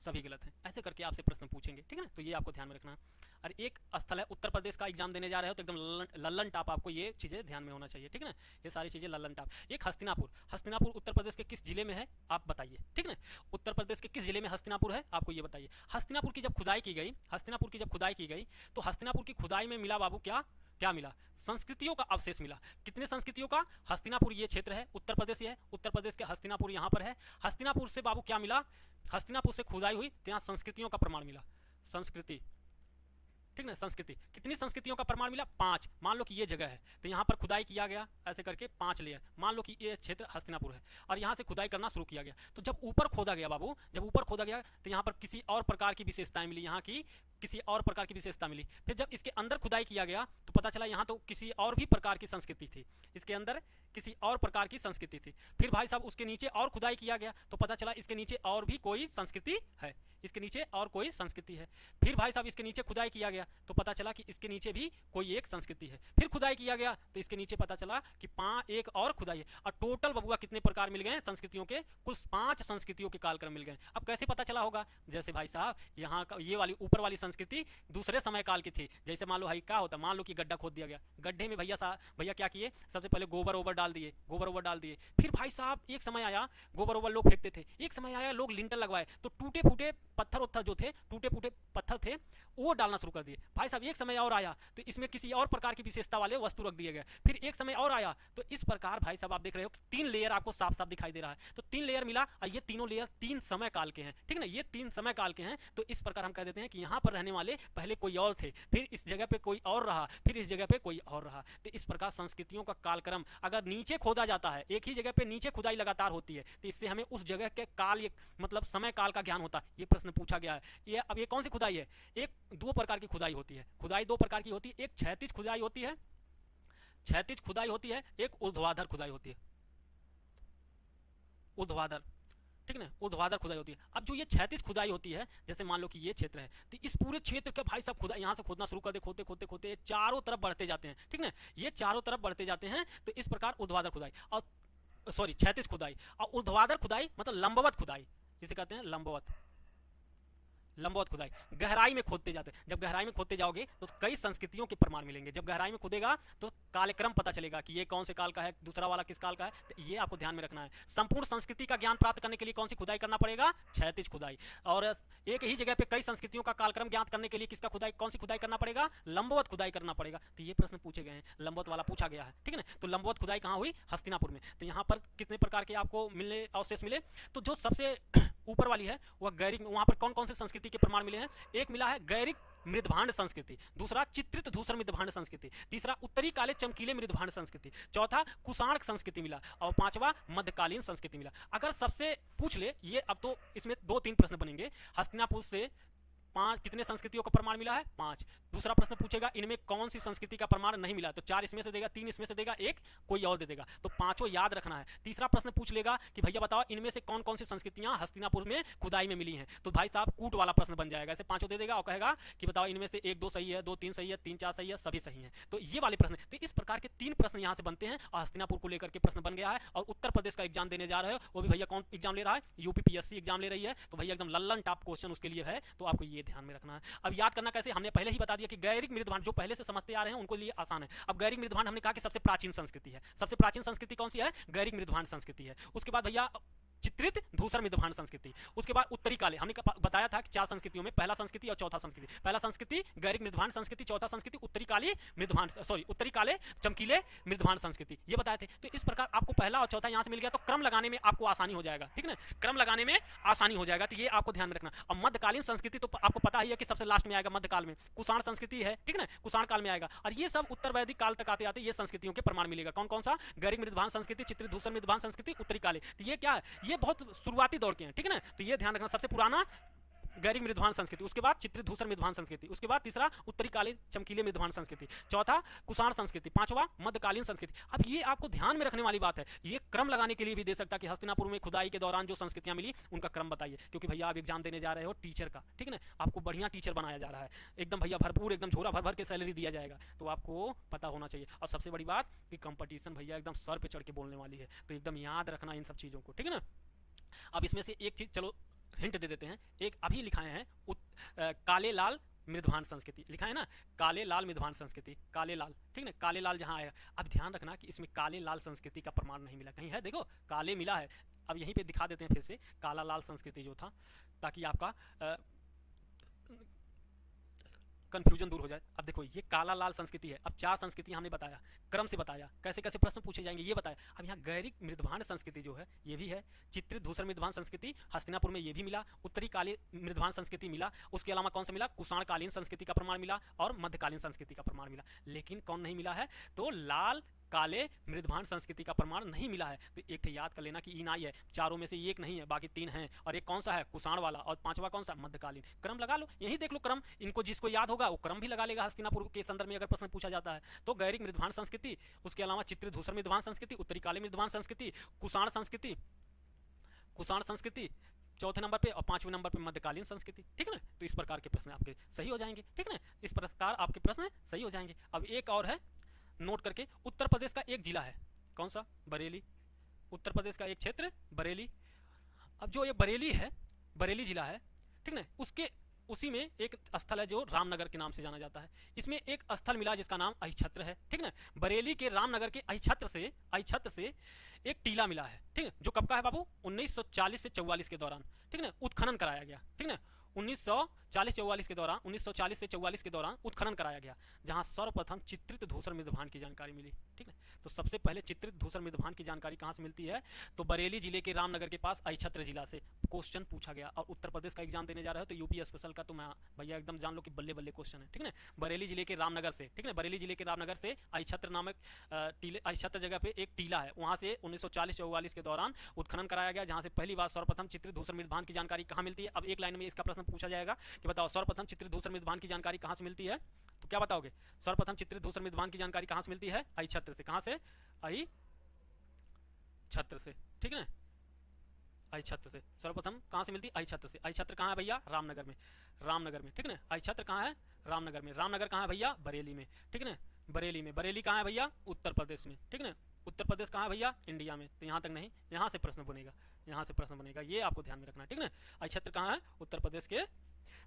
सभी गलत हैं। ऐसे करके आपसे प्रश्न पूछेंगे, ठीक है ना। तो ये आपको ध्यान में रखना। और एक स्थल है, उत्तर प्रदेश का एग्जाम देने जा रहे हो तो एकदम लल्लन टाप आपको ये चीज़ें ध्यान में होना चाहिए, ठीक है ना। ये सारी चीज़ें लल्लन टाप। एक हस्तिनापुर, हस्तिनापुर उत्तर प्रदेश के किस जिले में है आप बताइए, ठीक है ना। उत्तर प्रदेश के किस जिले में हस्तिनापुर है आपको ये बताइए। हस्तिनापुर की जब खुदाई की गई, हस्तिनापुर की जब खुदाई की गई तो हस्तिनापुर की खुदाई में मिला बाबू क्या क्या मिला, संस्कृतियों का अवशेष मिला। कितने संस्कृतियों का, हस्तिनापुर ये क्षेत्र है, उत्तर प्रदेश है, उत्तर प्रदेश के हस्तिनापुर यहाँ पर है। हस्तिनापुर से बाबू क्या मिला, हस्तिनापुर से खुदाई हुई तो यहाँ संस्कृतियों का प्रमाण मिला, संस्कृति, ठीक ना। संस्कृति, कितनी संस्कृतियों का प्रमाण मिला, 5। मान लो कि ये जगह है तो यहाँ पर खुदाई किया गया ऐसे करके 5 लेयर। मान लो कि ये क्षेत्र हस्तिनापुर है और यहाँ से खुदाई करना शुरू किया गया। तो जब ऊपर खोदा गया बाबू, जब ऊपर खोदा गया तो यहाँ पर किसी और प्रकार की विशेषताएं मिली, यहाँ की किसी और प्रकार की विशेषता मिली। फिर जब इसके अंदर खुदाई किया गया तो पता चला यहाँ तो किसी और भी प्रकार की संस्कृति थी, इसके अंदर किसी और प्रकार की संस्कृति थी। फिर भाई साहब उसके नीचे और खुदाई किया गया तो पता चला इसके नीचे और भी कोई संस्कृति है, इसके नीचे और कोई संस्कृति है। फिर भाई साहब इसके नीचे खुदाई किया गया तो पता चला कि इसके नीचे भी कोई एक संस्कृति है। फिर खुदाई किया गया तो इसके नीचे पता चला कि 5 एक और खुदाई है। और टोटल बबुआ कितने प्रकार मिल गए संस्कृतियों के, कुल 5 संस्कृतियों के कालक्रम मिल गए। अब कैसे पता चला होगा, जैसे भाई साहब यहाँ का ये वाली ऊपर वाली संस्कृति दूसरे समय काल की थी। जैसे मान लो भाई क्या होता, मान लो कि गड्ढा खोद दिया गया, गड्ढे में भैया क्या किए, सबसे पहले गोबर ओबर डाल दिए, गोबर ओबर डाल दिए। फिर भाई साहब एक समय आया गोबर ओबर लोग फेंकते थे, एक समय आया लोग लिंटर लगवाए तो टूटे फूटे पत्थर उत्थर जो थे, टूटे फूटे पत्थर थे वो डालना शुरू कर दिए। भाई साहब एक समय और आया तो इसमें किसी और प्रकार की विशेषता वाले वस्तु रख दिए गए। फिर एक समय और आया तो इस प्रकार भाई साहब आप देख रहे हो 3 लेयर आपको साफ साफ दिखाई दे रहा है। तो 3 लेयर मिला और ये तीनों लेयर 3 समय काल के हैं, ठीक है ना। ये 3 समय काल के हैं तो इस प्रकार हम कह देते हैं कि यहाँ पर रहने वाले पहले कोई और थे, फिर इस जगह पे कोई और रहा, फिर इस जगह पे कोई और रहा। तो इस प्रकार संस्कृतियों का कालक्रम अगर नीचे खोदा जाता है, एक ही जगह पे नीचे खुदाई लगातार होती है तो इससे हमें उस जगह के काल मतलब समय काल का ज्ञान होता है। ये प्रश्न पूछा गया है। ये अब ये कौन सी खुदाई है, एक 2 प्रकार की खुदाई होती है। खुदाई 2 प्रकार की होती है, एक क्षैतिज खुदाई होती है, क्षैतिज खुदाई होती है, एक ऊर्ध्वाधर खुदाई होती है, ऊर्ध्वाधर, ठीक है ना, ऊर्ध्वाधर खुदाई होती है। अब जो ये क्षैतिज खुदाई होती है, जैसे मान लो कि ये क्षेत्र है तो इस पूरे क्षेत्र के भाई साहब खुदाई यहाँ से खोदना शुरू कर दे, खोदते खोदते खोदते चारों तरफ बढ़ते जाते हैं, ठीक ना। ये चारों तरफ बढ़ते जाते हैं तो इस प्रकार ऊर्ध्वाधर खुदाई और सॉरी क्षैतिज खुदाई। और ऊर्ध्वाधर खुदाई मतलब लंबवत खुदाई, जिसे कहते हैं लंबवत, लंबवत खुदाई। गहराई में खोदते जाते हैं, जब गहराई में खोदते जाओगे तो कई संस्कृतियों के प्रमाण मिलेंगे। जब गहराई में खोदेगा तो कालक्रम पता चलेगा कि ये कौन से काल का है, दूसरा वाला किस काल का है, तो ये आपको ध्यान में रखना है। संपूर्ण संस्कृति का ज्ञान प्राप्त करने के लिए कौन सी खुदाई करना पड़ेगा, क्षैतिज खुदाई। और एक ही जगह पे कई संस्कृतियों का कालक्रम ज्ञात करने के लिए किसका खुदाई, कौन सी खुदाई करना पड़ेगा, लंबवत खुदाई करना पड़ेगा। तो ये प्रश्न पूछे गए हैं, लंबवत वाला पूछा गया है, ठीक है ना। तो लंबवत खुदाई कहाँ हुई, हस्तिनापुर में। तो यहाँ पर कितने प्रकार के आपको मिलने अवशेष मिले, तो जो सबसे ऊपर वाली है वह गैरिक, वहां पर कौन कौन से संस्कृति के प्रमाण मिले हैं, एक मिला है गैरिक मृदभांड संस्कृति, दूसरा चित्रित धूसर मृदभांड संस्कृति, तीसरा उत्तरी काले चमकीले मृदभांड संस्कृति, चौथा कुषाण संस्कृति मिला, और पांचवा मध्यकालीन संस्कृति मिला। अगर सबसे पूछ ले ये, अब तो इसमें 2-3 प्रश्न बनेंगे। हस्तिनापुर से 5 कितने संस्कृतियों का प्रमाण मिला है, 5। दूसरा प्रश्न पूछेगा इनमें कौन सी संस्कृति का प्रमाण नहीं मिला, तो 4 इसमें से देगा, 3 इसमें से देगा, 1 कोई और दे देगा, तो 5 याद रखना है। तीसरा प्रश्न पूछ लेगा कि भैया बताओ इनमें से कौन कौन सी संस्कृतियां हस्तिनापुर में खुदाई में मिली हैं, तो भाई साहब कूट वाला प्रश्न बन जाएगा, ऐसे 5 दे देगा और कहेगा कि बताओ इनमें से 1-2 सही है, 2-3 सही है, 3-4 सही है, सभी सही है। तो ये वाले प्रश्न, तो इस प्रकार के 3 प्रश्न यहाँ से बनते हैं और हस्तिनापुर को लेकर के प्रश्न बन गया है। और उत्तर प्रदेश का एग्जाम देने जा रहे हो, वो भी भैया कौन एग्जाम ले रहा है, यूपीपीएससी एग्जाम ले रही है, तो भैया एकदम लल्लन टॉप क्वेश्चन उसके लिए है, तो आपको ये ध्यान में रखना है। अब याद करना कैसे, हमने पहले ही बता दिया कि गैरिक मृदभांड जो पहले से समझते आ रहे हैं उनको लिए आसान है। अब गैरिक मृदभांड हमने कहा कि सबसे प्राचीन संस्कृति है, सबसे प्राचीन संस्कृति कौन सी है, गैरिक मृदभांड संस्कृति है। उसके बाद भैया चित्रित धूसर मृदभांड संस्कृति, उसके बाद उत्तरी काले, हमने बताया था कि 4 संस्कृतियों में पहला संस्कृति और चौथा संस्कृति, पहला संस्कृति गैरिक मृदभांड संस्कृति, चौथा संस्कृति उत्तरी काले मृदभांड, सॉरी उत्तरी काले चमकीले मृदभांड संस्कृति, ये बताए थे। तो इस प्रकार आपको पहला और चौथा यहां से मिल गया, तो क्रम लगाने में आपको आसानी हो जाएगा, ठीक है ना, क्रम लगाने में आसानी हो जाएगा, तो ये आपको ध्यान में रखना। और मध्यकालीन संस्कृति तो आपको पता ही है कि सबसे लास्ट में आएगा, मध्यकाल में कुषाण संस्कृति है, ठीक है ना, कुषाण काल में आएगा। और ये सब उत्तर वैदिक काल तक आते आते ये संस्कृतियों के प्रमाण मिलेगा, कौन कौन सा, गैरिक मृदभांड संस्कृति, चित्रित धूसर मृदभांड संस्कृति, उत्तरी काले। तो ये क्या है, ये बहुत शुरुआती दौर के हैं, ठीक है ना, तो ये ध्यान रखना। सबसे पुराना गैरिक मृदभांड संस्कृति, उसके बाद चित्रित धूसर मृदभांड संस्कृति, उसके बाद तीसरा उत्तरी काले चमकीले मृदभांड संस्कृति, चौथा कुषाण संस्कृति, पांचवा मध्यकालीन संस्कृति। अब ये आपको ध्यान में रखने वाली बात है, ये क्रम लगाने के लिए भी दे सकता है कि हस्तिनापुर में खुदाई के दौरान जो संस्कृतियां मिली उनका क्रम बताइए, क्योंकि भैया आप एग्जाम देने जा रहे हो टीचर का, ठीक है ना, आपको बढ़िया टीचर बनाया जा रहा है, एकदम भैया भरपूर, एकदम झोरा भर भर के सैलरी दिया जाएगा, तो आपको पता होना चाहिए। और सबसे बड़ी बात कि कंपटीशन भैया एकदम सर पे चढ़ के बोलने वाली है, तो एकदम याद रखना इन सब चीजों को, ठीक है ना। अब इसमें से एक चीज चलो हिंट दे देते हैं, एक अभी लिखाए हैं काले लाल मृदभांड संस्कृति, लिखा है ना, काले लाल मृदभांड संस्कृति, काले लाल, ठीक है ना, काले लाल जहां आएगा। अब ध्यान रखना कि इसमें काले लाल संस्कृति का प्रमाण नहीं मिला, कहीं है देखो काले मिला है। अब यहीं पे दिखा देते हैं फिर से काला लाल संस्कृति जो था, ताकि आपका कंफ्यूजन दूर हो जाए। अब देखो ये काला लाल संस्कृति है, अब 4 संस्कृति हमने बताया, क्रम से बताया, कैसे कैसे प्रश्न पूछे जाएंगे ये बताया। अब यहाँ गैरिक मृदभांड संस्कृति जो है ये भी है, चित्रित धूसर मृदभांड संस्कृति हस्तिनापुर में ये भी मिला, उत्तरी काली मृदभांड संस्कृति मिला, उसके अलावा कौन सा मिला, कुषाण कालीन संस्कृति का प्रमाण मिला और मध्यकालीन संस्कृति का प्रमाण मिला। लेकिन कौन नहीं मिला है, तो लाल काले मृदभांड संस्कृति का प्रमाण नहीं मिला है। तो एक याद कर लेना कि ईनाई है, चारों में से एक नहीं है, बाकी 3 हैं, और एक कौन सा है, कुषाण वाला, और 5वां कौन सा, मध्यकालीन। क्रम लगा लो, यही देख लो क्रम, इनको जिसको याद होगा वो क्रम भी लगा लेगा। हस्तिनापुर के संदर्भ में अगर प्रश्न पूछा जाता है तो गैरिक मृदभांड संस्कृति, उसके अलावा चित्रित धूसर मृदभांड संस्कृति, उत्तरी काले मृदभांड संस्कृति, कुषाण संस्कृति, कुषाण संस्कृति चौथे नंबर पे, और 5वें नंबर पे मध्यकालीन संस्कृति, ठीक है ना। तो इस प्रकार के प्रश्न आपके सही हो जाएंगे, ठीक है ना, इस प्रकार आपके प्रश्न सही हो जाएंगे। अब एक और है नोट करके, उत्तर प्रदेश का एक जिला है, कौन सा, बरेली, उत्तर प्रदेश का एक क्षेत्र बरेली। अब जो ये बरेली है, बरेली जिला है, ठीक ना, उसके उसी में एक स्थल है जो रामनगर के नाम से जाना जाता है। इसमें एक स्थल मिला जिसका नाम अहिछत्र है, ठीक ना। बरेली के रामनगर के अहिछत्र से एक टीला मिला है, ठीक है, जो कब का है बाबू, 1940 से 44 के दौरान, ठीक ना, उत्खनन कराया गया, ठीक ना, 1940 से 44 के दौरान उत्खनन कराया गया, जहां सर्वप्रथम चित्रित धूसर मृदभांड की जानकारी मिली, ठीक है। तो सबसे पहले चित्रित धूसर मृदभांड की जानकारी कहां से मिलती है, तो बरेली जिले के रामनगर के पास अहिछत्र जिला से क्वेश्चन पूछा गया। और उत्तर प्रदेश का एग्जाम देने जा रहे हो तो यूपी स्पेशल का, तो मैं भैया एकदम जान लो कि बल्ले बल्ले क्वेश्चन है, ठीक है। बरेली जिले के रामनगर से, ठीक है, बरेली जिले के रामनगर से अहिछत्र नामक अहिछत्र जगह पे एक टीला है, वहां से 1940-44 के दौरान उत्खनन कराया गया, जहां से पहली बार सर्वप्रथम चित्रित धूसर मृदभांड की जानकारी कहां मिलती है। अब एक लाइन में इसका प्रश्न पूछा जाएगा कि बताओ सर्वप्रथम चित्रित धूसर मृदभांड की जानकारी कहां से मिलती है, तो क्या बताओगे, सर्वप्रथम चित्रित धूसर मृदभांड की जानकारी कहां से मिलती है, अहिछत्र से। कहां से, अहिछत्र से, ठीक है ना, अहिछत्र से सर्वप्रथम कहां से मिलती है, अहिछत्र से। अहिछत्र कहां है भैया, रामनगर में, रामनगर में, ठीक है ना। अहिछत्र कहां है, रामनगर में। रामनगर कहां है भैया, बरेली में, ठीक है ना, बरेली में। बरेली कहां है भैया, उत्तर प्रदेश में, ठीक है ना। उत्तर प्रदेश कहां है भैया, इंडिया में। तो यहां तक नहीं, यहां से प्रश्न बनेगा, यहां से प्रश्न बनेगा, ये आपको ध्यान में रखना है, ठीक है ना। अहिछत्र कहां है, उत्तर प्रदेश के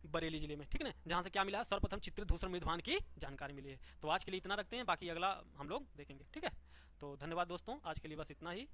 बरेली जिले में, ठीक है ना, जहाँ से क्या मिला है, सर्वप्रथम चित्रधूसर मृदभान की जानकारी मिली है। तो आज के लिए इतना रखते हैं, बाकी अगला हम लोग देखेंगे, ठीक है। तो धन्यवाद दोस्तों, आज के लिए बस इतना ही।